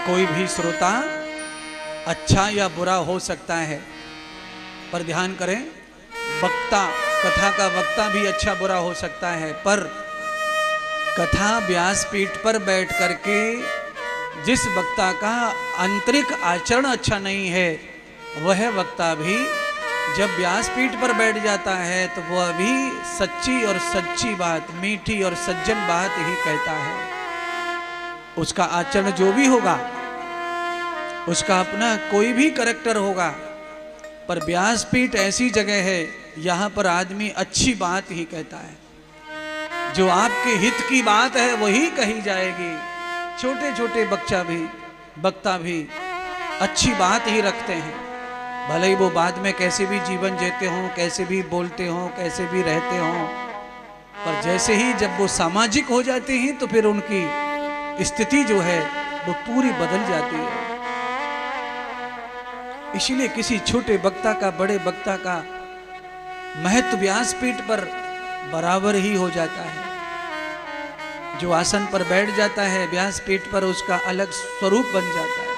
कोई भी श्रोता अच्छा या बुरा हो सकता है, पर ध्यान करें, वक्ता, कथा का वक्ता भी अच्छा बुरा हो सकता है, पर कथा व्यासपीठ पर बैठ करके जिस वक्ता का आंतरिक आचरण अच्छा नहीं है, वह वक्ता भी जब व्यासपीठ पर बैठ जाता है तो वह भी सच्ची और सच्ची बात, मीठी और सज्जन बात ही कहता है। उसका आचरण जो भी होगा, उसका अपना कोई भी करैक्टर होगा, पर व्यासपीठ ऐसी जगह है यहां पर आदमी अच्छी बात ही कहता है। जो आपके हित की बात है वही कही जाएगी। छोटे छोटे वक्ता भी अच्छी बात ही रखते हैं, भले ही वो बाद में कैसे भी जीवन जीते हों, कैसे भी बोलते हों, कैसे भी रहते हों, पर जैसे ही जब वो सामाजिक हो जाते हैं तो फिर उनकी स्थिति जो है वो पूरी बदल जाती है। इसीलिए किसी छोटे वक्ता का बड़े वक्ता का महत्व व्यासपीठ पर बराबर ही हो जाता है। जो आसन पर बैठ जाता है व्यासपीठ पर, उसका अलग स्वरूप बन जाता है।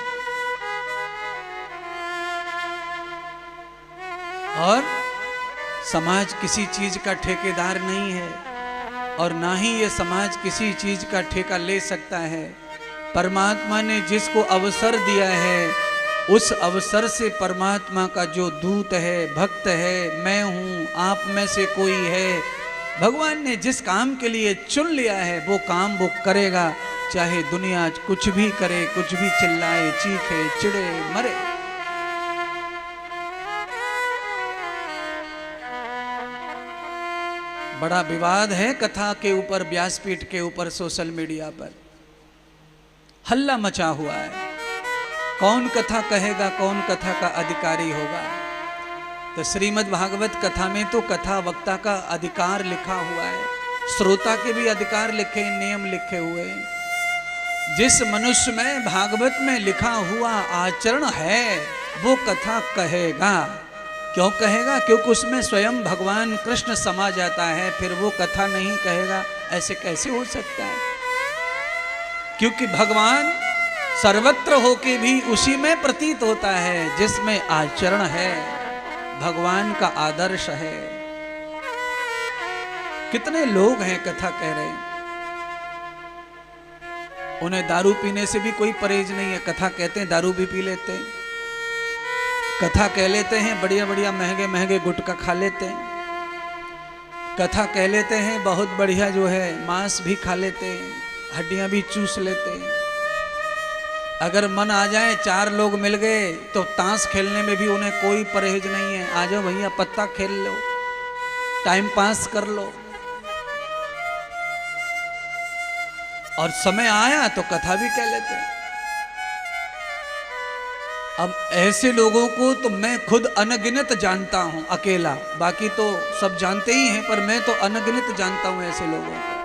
और समाज किसी चीज का ठेकेदार नहीं है, और ना ही ये समाज किसी चीज का ठेका ले सकता है। परमात्मा ने जिसको अवसर दिया है, उस अवसर से परमात्मा का जो दूत है, भक्त है, मैं हूं, आप में से कोई है, भगवान ने जिस काम के लिए चुन लिया है वो काम वो करेगा, चाहे दुनिया कुछ भी करे, कुछ भी चिल्लाए, चीखे, चिड़े, मरे। बड़ा विवाद है कथा के ऊपर, व्यासपीठ के ऊपर, सोशल मीडिया पर हल्ला मचा हुआ है। कौन कथा कहेगा, कौन कथा का अधिकारी होगा। तो श्रीमद् भागवत कथा में तो कथा वक्ता का अधिकार लिखा हुआ है, श्रोता के भी अधिकार लिखे, नियम लिखे हुए हैं। जिस मनुष्य में भागवत में लिखा हुआ आचरण है वो कथा कहेगा। क्यों कहेगा? क्योंकि उसमें स्वयं भगवान कृष्ण समा जाता है, फिर वो कथा नहीं कहेगा, ऐसे कैसे हो सकता है? क्योंकि भगवान सर्वत्र होके भी उसी में प्रतीत होता है जिसमें आचरण है, भगवान का आदर्श है। कितने लोग हैं कथा कह रहे हैं, उन्हें दारू पीने से भी कोई परहेज नहीं है, कथा कहते हैं दारू भी पी लेते हैं, कथा कह लेते हैं बढ़िया बढ़िया महंगे महंगे गुटखा खा लेते हैं, कथा कह लेते हैं बहुत बढ़िया जो है मांस भी खा लेते हैं, हड्डियां भी चूस लेते हैं। अगर मन आ जाए, चार लोग मिल गए तो ताश खेलने में भी उन्हें कोई परहेज नहीं है। आ जाओ भैया पत्ता खेल लो, टाइम पास कर लो, और समय आया तो कथा भी कह लेते हैं। अब ऐसे लोगों को तो मैं खुद अनगिनत जानता हूं, अकेला, बाकी तो सब जानते ही हैं, पर मैं तो अनगिनत जानता हूं ऐसे लोगों को।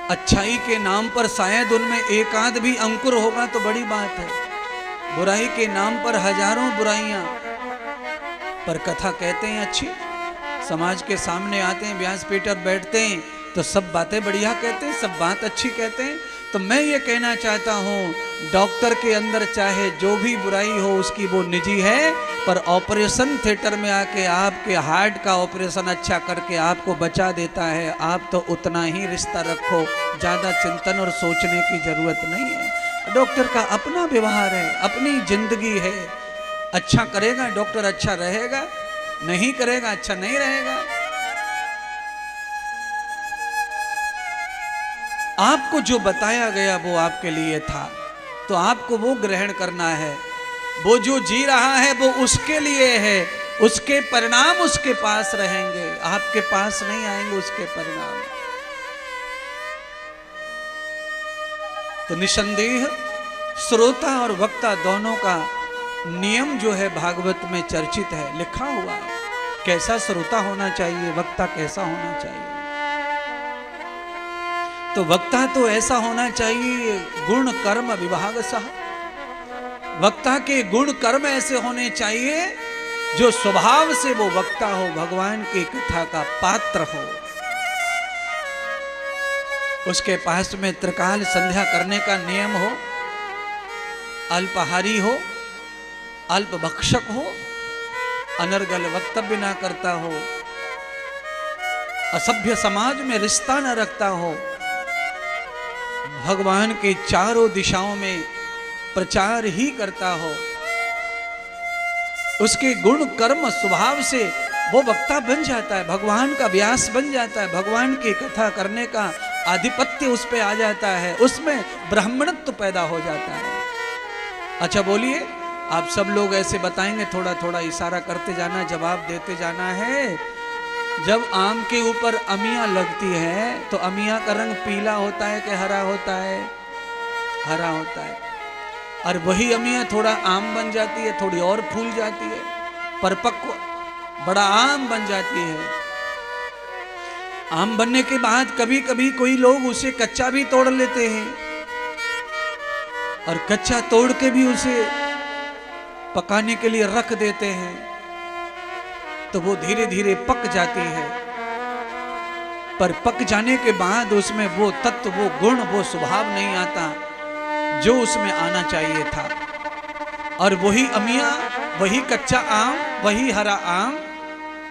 अच्छाई के नाम पर शायद उनमें एक आध भी अंकुर होगा तो बड़ी बात है, बुराई के नाम पर हजारों बुराइयां, पर कथा कहते हैं अच्छी, समाज के सामने आते हैं, व्यासपीठ पर बैठते हैं तो सब बातें बढ़िया कहते हैं, सब बात अच्छी कहते हैं। तो मैं ये कहना चाहता हूँ, डॉक्टर के अंदर चाहे जो भी बुराई हो उसकी वो निजी है, पर ऑपरेशन थिएटर में आके आपके हार्ट का ऑपरेशन अच्छा करके आपको बचा देता है। आप तो उतना ही रिश्ता रखो, ज़्यादा चिंतन और सोचने की जरूरत नहीं है। डॉक्टर का अपना व्यवहार है, अपनी जिंदगी है, अच्छा करेगा डॉक्टर अच्छा रहेगा, नहीं करेगा अच्छा नहीं रहेगा। आपको जो बताया गया वो आपके लिए था, तो आपको वो ग्रहण करना है। वो जो जी रहा है वो उसके लिए है, उसके परिणाम उसके पास रहेंगे, आपके पास नहीं आएंगे उसके परिणाम। तो निसंदेह श्रोता और वक्ता दोनों का नियम जो है भागवत में चर्चित है, लिखा हुआ है, कैसा श्रोता होना चाहिए, वक्ता कैसा होना चाहिए। तो वक्ता तो ऐसा होना चाहिए गुण कर्म विभाग सह, वक्ता के गुण कर्म ऐसे होने चाहिए जो स्वभाव से वो वक्ता हो, भगवान की कथा का पात्र हो। उसके पास में त्रिकाल संध्या करने का नियम हो, अल्पाहारी हो, अल्प भक्षक हो, अनर्गल वक्तव्य ना करता हो, असभ्य समाज में रिश्ता न रखता हो, भगवान के चारों दिशाओं में प्रचार ही करता हो, उसके गुण कर्म स्वभाव से वो वक्ता बन जाता है, भगवान का व्यास बन जाता है, भगवान की कथा करने का आधिपत्य उस पे आ जाता है, उसमें ब्राह्मणत्व पैदा हो जाता है। अच्छा बोलिए, आप सब लोग ऐसे बताएंगे, थोड़ा थोड़ा इशारा करते जाना, जवाब देते जाना है। जब आम के ऊपर अमियां लगती है तो अमियां का रंग पीला होता है कि हरा होता है? हरा होता है। और वही अमियां थोड़ा आम बन जाती है, थोड़ी और फूल जाती है, परिपक्व बड़ा आम बन जाती है। आम बनने के बाद कभी कभी कोई लोग उसे कच्चा भी तोड़ लेते हैं और कच्चा तोड़ के भी उसे पकाने के लिए रख देते हैं, तो वो धीरे धीरे पक जाती है। पर पक जाने के बाद उसमें वो तत्व, वो गुण, वो स्वभाव नहीं आता जो उसमें आना चाहिए था। और वही अमिया, वही कच्चा आम, वही हरा आम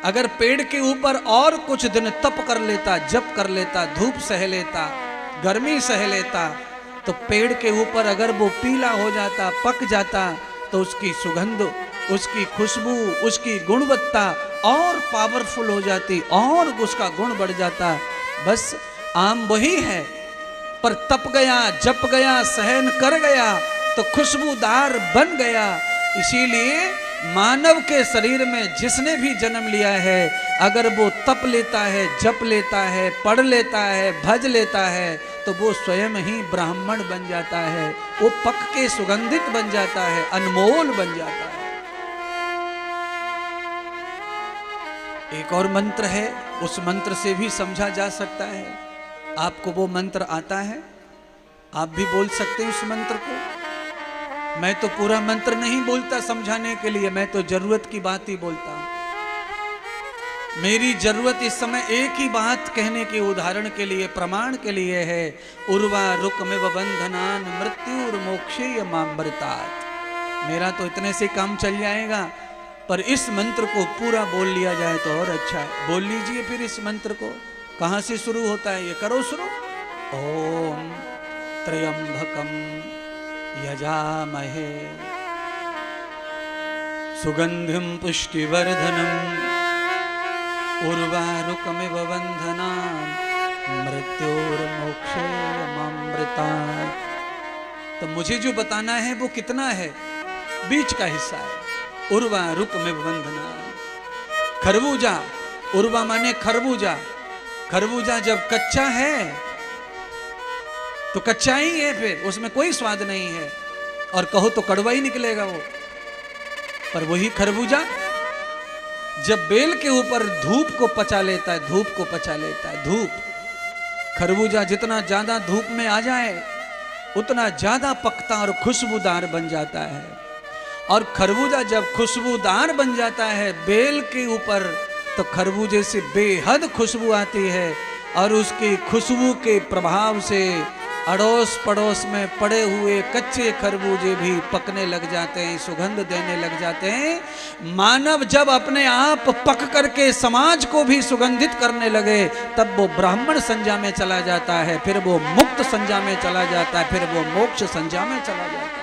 अगर पेड़ के ऊपर और कुछ दिन तप कर लेता, जप कर लेता, धूप सह लेता, गर्मी सह लेता, तो पेड़ के ऊपर अगर वो पीला हो जाता, पक जाता, तो उसकी सुगंध, उसकी खुशबू, उसकी गुणवत्ता और पावरफुल हो जाती, और उसका गुण बढ़ जाता। बस आम वही है, पर तप गया, जप गया, सहन कर गया तो खुशबूदार बन गया। इसीलिए मानव के शरीर में जिसने भी जन्म लिया है, अगर वो तप लेता है, जप लेता है, पढ़ लेता है, भज लेता है, तो वो स्वयं ही ब्राह्मण बन जाता है, वो पक के सुगंधित बन जाता है, अनमोल बन जाता है। एक और मंत्र है, उस मंत्र से भी समझा जा सकता है। आपको वो मंत्र आता है? आप भी बोल सकते हैं उस मंत्र को। मैं तो पूरा मंत्र नहीं बोलता समझाने के लिए, मैं तो जरूरत की बात ही बोलता हूं। मेरी जरूरत इस समय एक ही बात कहने के उदाहरण के लिए, प्रमाण के लिए है। उर्वा रुकमिव बंधनान मृत्युर मोक्षेय मामृतात्। मेरा तो इतने से काम चल जाएगा, पर इस मंत्र को पूरा बोल लिया जाए तो और अच्छा है। बोल लीजिए फिर इस मंत्र को। कहां से शुरू होता है? ये करो शुरू। ओम त्र्यंबकम यजामहे सुगंधिम पुष्टिवर्धनम उर्वारुकमिव बंधनान् मृत्युर्मोक्षेयमामृतात्। तो मुझे जो बताना है वो कितना है? बीच का हिस्सा है। उर्वारुकमिव बंधनान्। खरबूजा, उर्वा माने खरबूजा। खरबूजा जब कच्चा है तो कच्चा ही है, फिर उसमें कोई स्वाद नहीं है, और कहो तो कड़वा ही निकलेगा वो। पर वही खरबूजा जब बेल के ऊपर धूप को पचा लेता है, धूप को पचा लेता है, धूप, खरबूजा जितना ज्यादा धूप में आ जाए उतना ज्यादा पकता और खुशबूदार बन जाता है। और खरबूजा जब खुशबूदार बन जाता है बेल के ऊपर, तो खरबूजे से बेहद खुशबू आती है, और उसकी खुशबू के प्रभाव से अड़ोस पड़ोस में पड़े हुए कच्चे खरबूजे भी पकने लग जाते हैं, सुगंध देने लग जाते हैं। मानव जब अपने आप पक करके समाज को भी सुगंधित करने लगे, तब वो ब्राह्मण संज्ञा में चला जाता है, फिर वो मुक्त संज्ञा में चला जाता है, फिर वो मोक्ष संज्ञा में चला जाता है।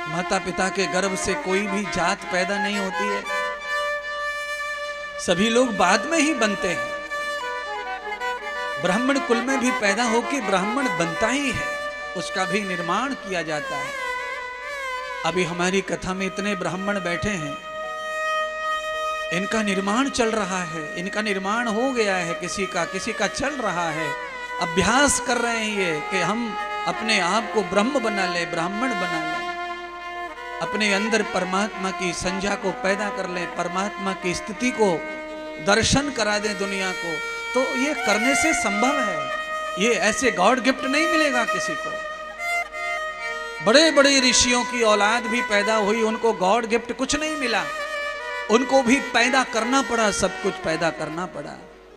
माता पिता के गर्भ से कोई भी जात पैदा नहीं होती है, सभी लोग बाद में ही बनते हैं। ब्राह्मण कुल में भी पैदा होकर ब्राह्मण बनता ही है, उसका भी निर्माण किया जाता है। अभी हमारी कथा में इतने ब्राह्मण बैठे हैं, इनका निर्माण चल रहा है, इनका निर्माण हो गया है, किसी का चल रहा है। अभ्यास कर रहे हैं ये कि हम अपने आप को ब्रह्म बना ले, ब्राह्मण बना ले, अपने अंदर परमात्मा की संज्ञा को पैदा कर ले, परमात्मा की स्थिति को दर्शन करा दें दुनिया को। तो ये करने से संभव है, ये ऐसे गॉड गिफ्ट नहीं मिलेगा किसी को। बड़े बड़े ऋषियों की औलाद भी पैदा हुई, उनको गॉड गिफ्ट कुछ नहीं मिला, उनको भी पैदा करना पड़ा, सब कुछ पैदा करना पड़ा।